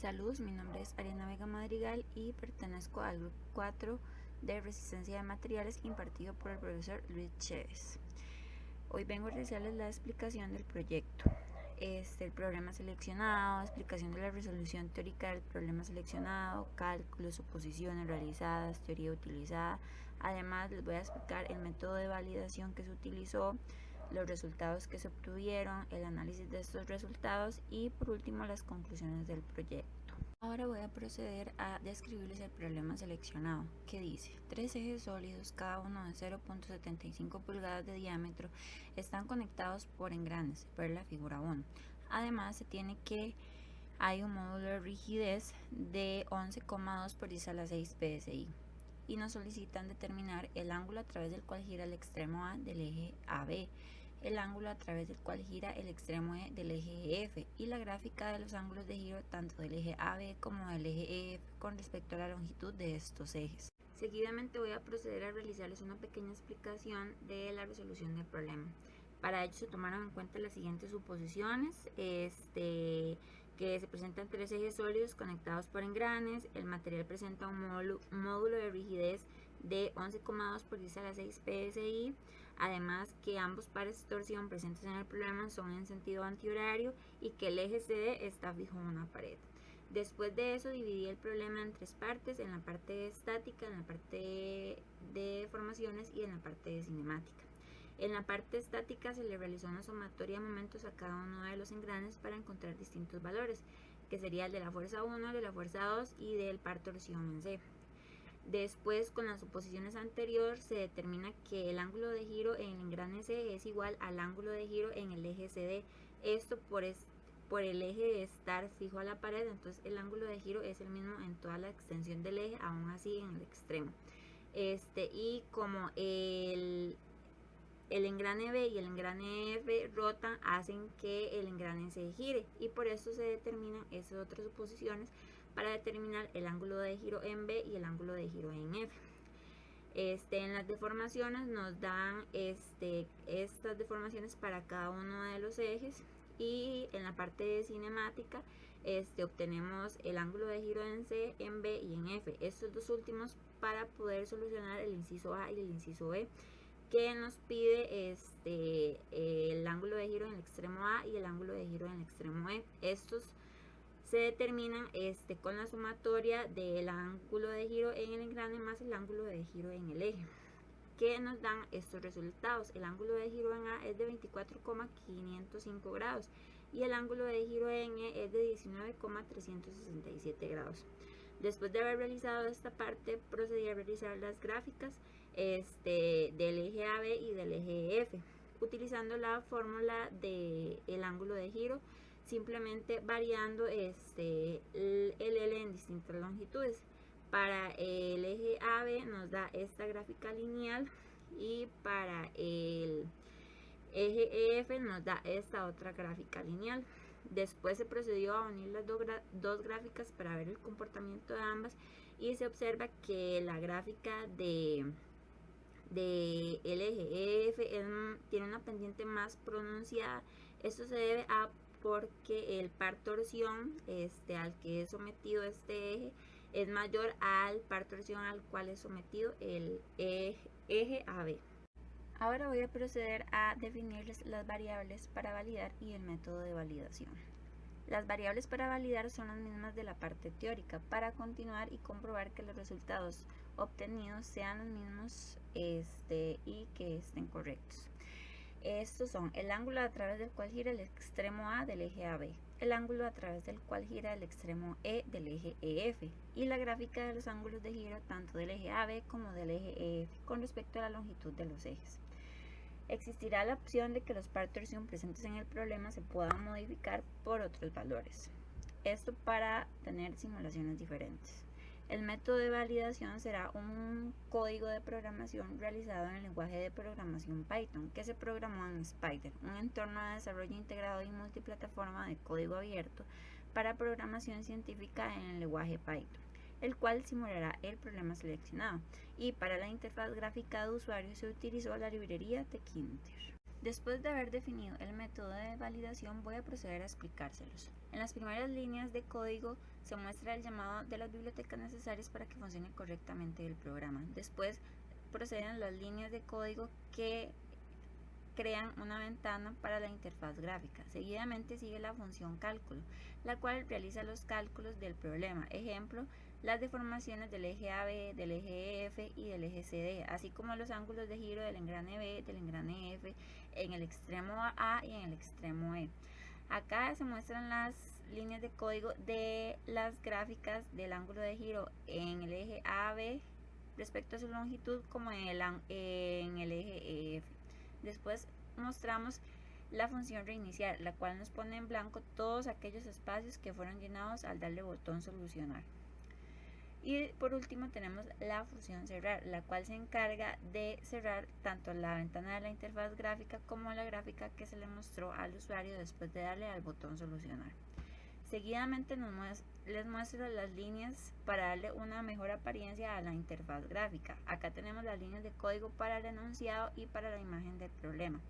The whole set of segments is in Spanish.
Saludos, mi nombre es Ariana Vega Madrigal y pertenezco al grupo 4 de resistencia de materiales impartido por el profesor Luis Chévez. Hoy vengo a realizarles la explicación del proyecto. El problema seleccionado, explicación de la resolución teórica del problema seleccionado, cálculos, suposiciones realizadas, teoría utilizada. Además, les voy a explicar el método de validación que se utilizó, los resultados que se obtuvieron, el análisis de estos resultados y por último las conclusiones del proyecto. Ahora voy a proceder a describirles el problema seleccionado, que dice: tres ejes sólidos, cada uno de 0.75 pulgadas de diámetro, están conectados por engranes, ver la figura 1. Además, se tiene que hay un módulo de rigidez de 11,2 por 10 a la 6 psi y nos solicitan determinar el ángulo a través del cual gira el extremo A del eje AB, el ángulo a través del cual gira el extremo E del eje EF y la gráfica de los ángulos de giro tanto del eje AB como del eje EF con respecto a la longitud de estos ejes. Seguidamente voy a proceder a realizarles una pequeña explicación de la resolución del problema. Para ello se tomaron en cuenta las siguientes suposiciones, que se presentan tres ejes sólidos conectados por engranes, el material presenta un módulo de rigidez de 11,2 por 10 a la 6 psi, además que ambos pares de torsión presentes en el problema son en sentido antihorario y que el eje CD está fijo en una pared. Después de eso dividí el problema en tres partes: en la parte estática, en la parte de formaciones y en la parte de cinemática. En la parte estática se le realizó una sumatoria de momentos a cada uno de los engranes para encontrar distintos valores, que sería el de la fuerza 1, el de la fuerza 2 y del par torsión en C. Después, con las suposiciones anteriores, se determina que el ángulo de giro en el engrane C es igual al ángulo de giro en el eje CD. Esto por el eje de estar fijo a la pared, entonces el ángulo de giro es el mismo en toda la extensión del eje, aún así en el extremo. Y como el engrane B y el engrane F rotan, hacen que el engrane C gire y por eso se determinan esas otras suposiciones para determinar el ángulo de giro en B y el ángulo de giro en F. En las deformaciones nos dan estas deformaciones para cada uno de los ejes y en la parte de cinemática obtenemos el ángulo de giro en C, en B y en F. Estos dos últimos para poder solucionar el inciso A y el inciso B, que nos pide el ángulo de giro en el extremo A y el ángulo de giro en el extremo E. Estos se determinan con la sumatoria del ángulo de giro en el engrane más el ángulo de giro en el eje, que nos dan estos resultados. El ángulo de giro en A es de 24,505 grados y el ángulo de giro en E es de 19,367 grados. Después de haber realizado esta parte, procedí a realizar las gráficas del eje AB y del eje F, utilizando la fórmula del ángulo de giro, simplemente variando el L en distintas longitudes. Para el eje AB nos da esta gráfica lineal y para el eje EF nos da esta otra gráfica lineal. Después se procedió a unir las dos gráficas para ver el comportamiento de ambas y se observa que la gráfica del eje EF tiene una pendiente más pronunciada. Esto se debe a porque el par torsión al que es sometido este eje es mayor al par torsión al cual es sometido el eje AB. Ahora voy a proceder a definirles las variables para validar y el método de validación. Las variables para validar son las mismas de la parte teórica para continuar y comprobar que los resultados obtenidos sean los mismos y que estén correctos. Estos son el ángulo a través del cual gira el extremo A del eje AB, el ángulo a través del cual gira el extremo E del eje EF y la gráfica de los ángulos de giro tanto del eje AB como del eje EF con respecto a la longitud de los ejes. Existirá la opción de que los par torsión presentes en el problema se puedan modificar por otros valores. Esto para tener simulaciones diferentes. El método de validación será un código de programación realizado en el lenguaje de programación Python que se programó en Spider, un entorno de desarrollo integrado y multiplataforma de código abierto para programación científica en el lenguaje Python, el cual simulará el problema seleccionado, y para la interfaz gráfica de usuario se utilizó la librería Tkinter. Después de haber definido el método de validación, voy a proceder a explicárselos. En las primeras líneas de código se muestra el llamado de las bibliotecas necesarias para que funcione correctamente el programa. Después proceden las líneas de código que crean una ventana para la interfaz gráfica. Seguidamente sigue la función cálculo, la cual realiza los cálculos del problema. Ejemplo, las deformaciones del eje AB, del eje EF y del eje CD, así como los ángulos de giro del engrane B, del engrane F, en el extremo A y en el extremo E. Acá se muestran las líneas de código de las gráficas del ángulo de giro en el eje AB respecto a su longitud, como en el eje EF. Después mostramos la función reiniciar, la cual nos pone en blanco todos aquellos espacios que fueron llenados al darle botón solucionar. Y por último tenemos la función cerrar, la cual se encarga de cerrar tanto la ventana de la interfaz gráfica como la gráfica que se le mostró al usuario después de darle al botón solucionar. Seguidamente les muestro las líneas para darle una mejor apariencia a la interfaz gráfica. Acá tenemos las líneas de código para el enunciado y para la imagen del problema.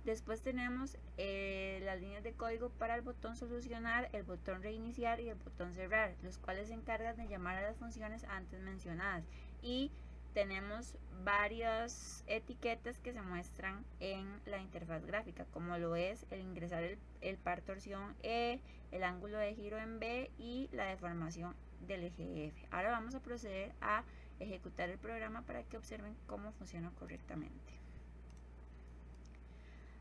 Después tenemos las líneas de código para el botón solucionar, el botón reiniciar y el botón cerrar, los cuales se encargan de llamar a las funciones antes mencionadas. Y tenemos varias etiquetas que se muestran en la interfaz gráfica, como lo es el ingresar el par torsión E, el ángulo de giro en B y la deformación del eje F. Ahora vamos a proceder a ejecutar el programa para que observen cómo funciona correctamente.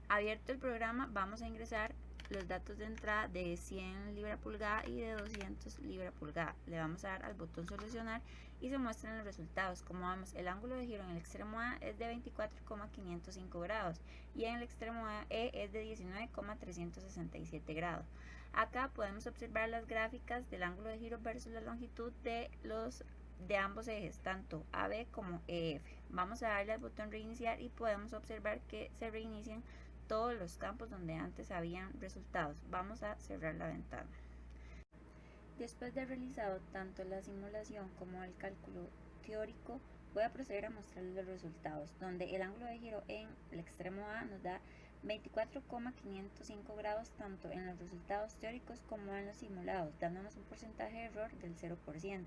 Abierto el programa, vamos a ingresar los datos de entrada de 100 libra-pulgada y de 200 libra-pulgada. Le vamos a dar al botón solucionar y se muestran los resultados. Como vemos, el ángulo de giro en el extremo A es de 24,505 grados y en el extremo E es de 19,367 grados. Acá podemos observar las gráficas del ángulo de giro versus la longitud de ambos ejes, tanto AB como EF. Vamos a darle al botón reiniciar y podemos observar que se reinician todos los campos donde antes habían resultados. Vamos a cerrar la ventana. Después de realizado tanto la simulación como el cálculo teórico, voy a proceder a mostrarles los resultados, donde el ángulo de giro en el extremo A nos da 24,505 grados tanto en los resultados teóricos como en los simulados, dándonos un porcentaje de error del 0%,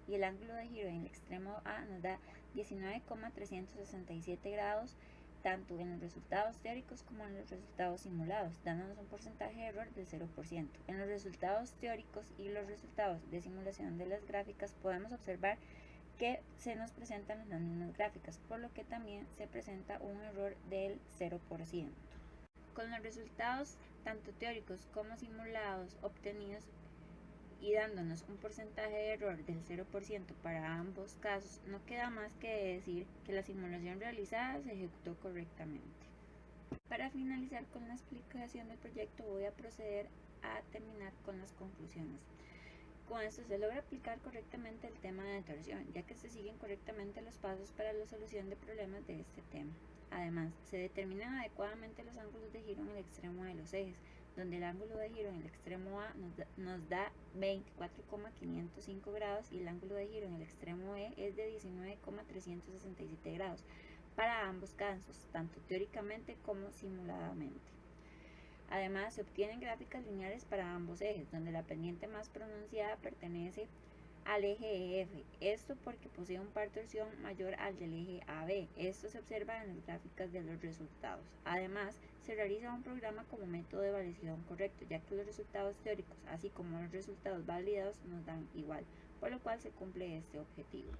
y el ángulo de giro en el extremo A nos da 19,367 grados tanto en los resultados teóricos como en los resultados simulados, dándonos un porcentaje de error del 0%. En los resultados teóricos y los resultados de simulación de las gráficas podemos observar que se nos presentan las mismas gráficas, por lo que también se presenta un error del 0%. Con los resultados tanto teóricos como simulados obtenidos y dándonos un porcentaje de error del 0% para ambos casos, no queda más que decir que la simulación realizada se ejecutó correctamente. Para finalizar con la explicación del proyecto, voy a proceder a terminar con las conclusiones. Con esto se logra aplicar correctamente el tema de torsión, ya que se siguen correctamente los pasos para la solución de problemas de este tema. Además, se determinan adecuadamente los ángulos de giro en el extremo de los ejes, donde el ángulo de giro en el extremo A nos da 24,505 grados y el ángulo de giro en el extremo E es de 19,367 grados para ambos casos, tanto teóricamente como simuladamente. Además, se obtienen gráficas lineales para ambos ejes, donde la pendiente más pronunciada pertenece al eje EF, esto porque posee un par torsión mayor al del eje AB. Esto se observa en las gráficas de los resultados. Además, se realiza un programa como método de evaluación correcto, ya que los resultados teóricos, así como los resultados validados, nos dan igual, por lo cual se cumple este objetivo.